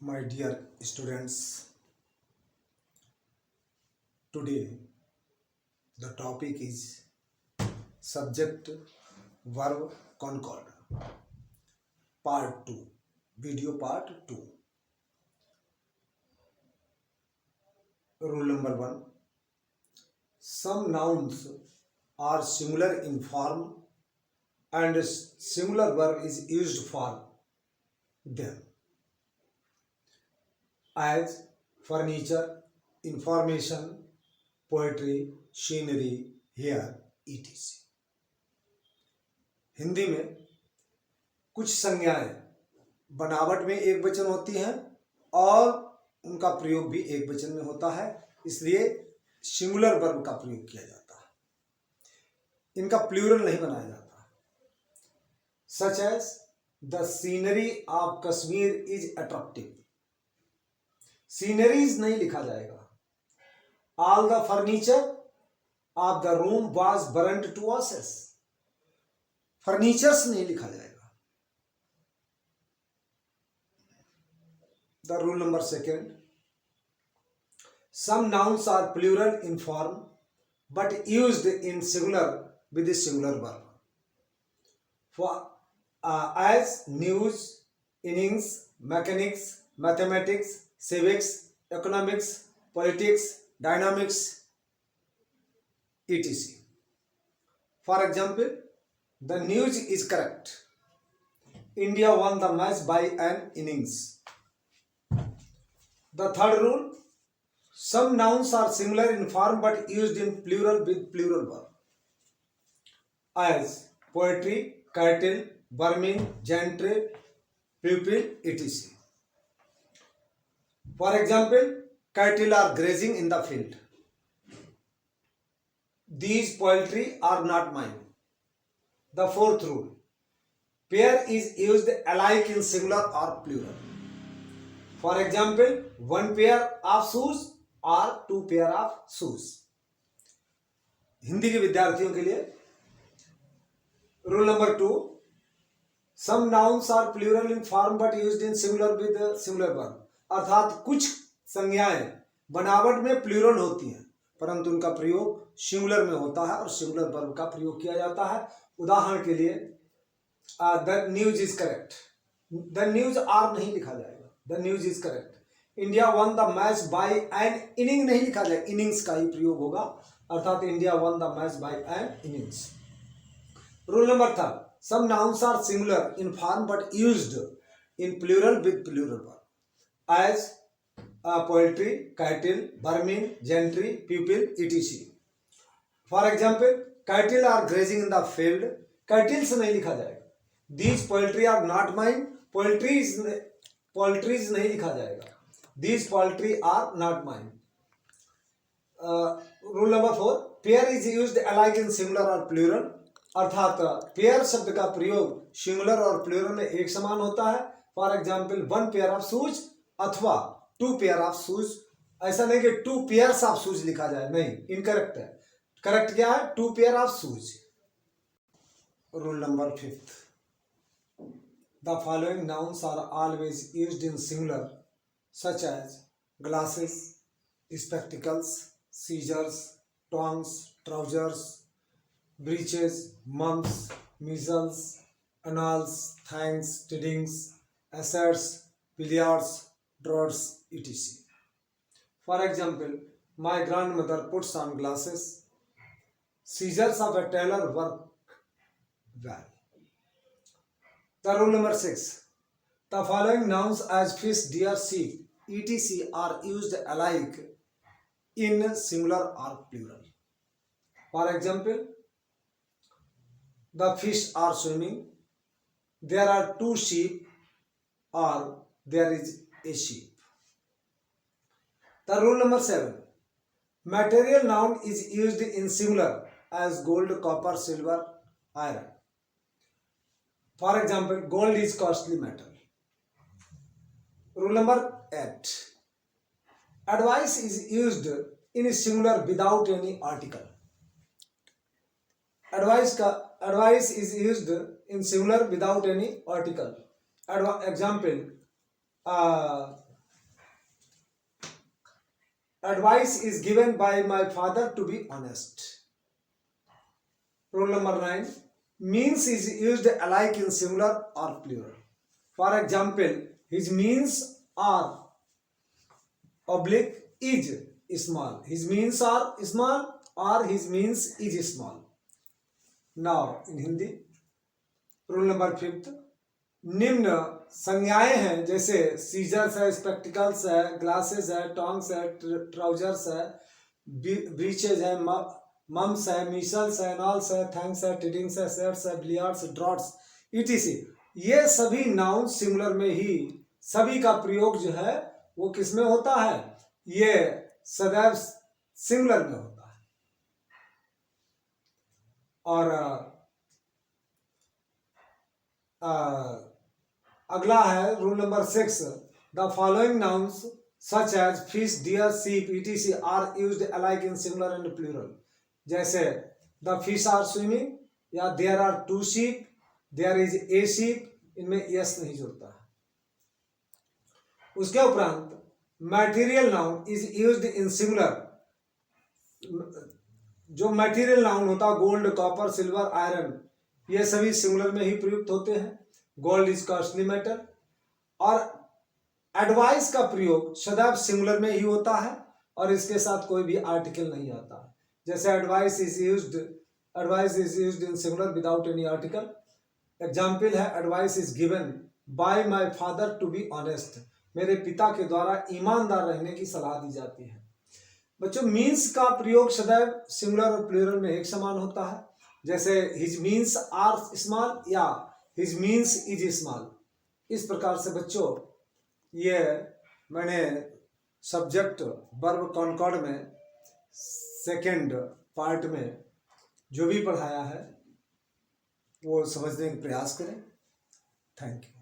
My dear students, today the topic is subject verb concord part 2, video part 2. Rule number 1. Some nouns are singular in form and a singular verb is used for them, as furniture, information, poetry, scenery, hair, etc. Hindi में कुछ संज्ञाएं बनावट में एक वचन होती हैं और उनका प्रयोग भी एक वचन में होता है, इसलिए सिंगुलर वर्ब का प्रयोग किया जाता है। इनका प्लूरल नहीं बनाया जाता। Such as the scenery of Kashmir is attractive. Sceneries नहीं लिखा जाएगा। All the furniture of the room was burnt to ashes. Furnitures नहीं लिखा जाएगा। The rule number 2. Some nouns are plural in form but used in singular with the singular verb. For as news, innings, mechanics, mathematics, civics, economics, politics, dynamics, etc. For example, the news is correct. India won the match by an innings. The third rule, some nouns are singular in form but used in plural with plural verb, as poetry, cattle, vermin, gentry, pupil, etc. For example, cattle are grazing in the field. These poultry are not mine. The fourth rule, pair is used alike in singular or plural. For example, one pair of shoes or two pair of shoes. Hindi के विद्यार्थियों के लिए rule number 2, some nouns are plural in form but used in singular with singular verb. अर्थात कुछ संज्ञाएं बनावट में plural होती हैं परंतु उनका प्रयोग सिंगुलर में होता है और सिंगुलर वर्ब का प्रयोग किया जाता है। उदाहरण के लिए the news is correct. The news are नहीं लिखा जाएगा। The news is correct. India won the match by an inning नहीं लिखा जाएगा, इनिंग्स का ही प्रयोग होगा, अर्थात India won the match by an innings. Rule number 3, some nouns are singular in form but used in plural with plural verb, as poetry, cattle, vermin, gentry, pupil, etc. For example, cattle are grazing in the field. Cattle से नहीं लिखा जाएगा। These poultry are not mine. Poultries नहीं लिखा जाएगा। These poultry are not mine. Rule number 4, pair is used alike in singular or plural. अर्थात pair शब्द का प्रयोग सिंगुलर और प्लूरल में एक समान होता है। For example, one pair of shoes अथवा टू पेयर ऑफ शूज। ऐसा नहीं कि टू पेयर्स ऑफ शूज लिखा जाए, नहीं, इनकरेक्ट है। करेक्ट क्या है? Two pair of shoes. Rule number 5, the following nouns are always used in singular such as glasses, spectacles, scissors, tongs, trousers, breeches, mumps, measles, annals, thanks, tidings, assets, billiards, drawers, etc. For example, my grandmother puts on glasses. Scissors of a tailor work well. The rule number 6, the following nouns as fish, deer, sheep, etc. are used alike in singular or plural. For example, the fish are swimming. There are two sheep or there is a sheep. The rule number 7, material noun is used in singular as gold, copper, silver, iron. For example, gold is costly metal. Rule number 8, advice is used in singular without any article. Advice is used in singular without any article. Example, advice is given by my father to be honest. Rule number 9. Means is used alike in singular or plural. For example, his means are oblique is small. His means are small or his means is small. Now in Hindi, rule number 5. निम्न संज्ञाएं हैं जैसे seizures है, spectacles है, glasses है, tongs है, trousers है, breaches है, मम्स है, मीसल्स है, नॉल्स है, थैंक्स है, टिडिंग्स है, सेट्स है, बिलियर्ड्स, ड्रॉट्स, ईटीसी. ये सभी नाउन सिंगुलर में ही सभी का प्रयोग जो है वो किस में होता है? ये सदैव सिंगुलर में होता है. और अगला है rule number 6. The following nouns such as fish, deer, sheep, etc are used alike in singular and plural. जैसे द फिश आर स्विमिंग या देयर आर 2 शीप, देयर इज ए शीप, इनमें यस नहीं जुड़ता है. उसके उपरांत material noun is used in singular. जो मटेरियल नाउन होता है गोल्ड, कॉपर, सिल्वर, आयरन, ये सभी सिंगुलर में ही प्रयुक्त होते हैं. Gold is costly metal. और एडवाइस का प्रयोग सदैव सिंगुलर में ही होता है और इसके साथ कोई भी आर्टिकल नहीं आता है. जैसे advice is used in singular without any article. Example है advice is given by my father to be honest. मेरे पिता के द्वारा ईमानदार रहने की सलाह दी जाती है. बच्चों, मीन्स का प्रयोग सदैव सिंगुलर और प्लूरल में एक समान होता है. जैसे हिज मीन्स आर स्मॉल या हिज मीन्स इज स्मॉल. इस प्रकार से बच्चों ये मैंने सब्जेक्ट वर्ब कॉनकॉर्ड में सेकेंड पार्ट में जो भी पढ़ाया है वो समझने का प्रयास करें. Thank you.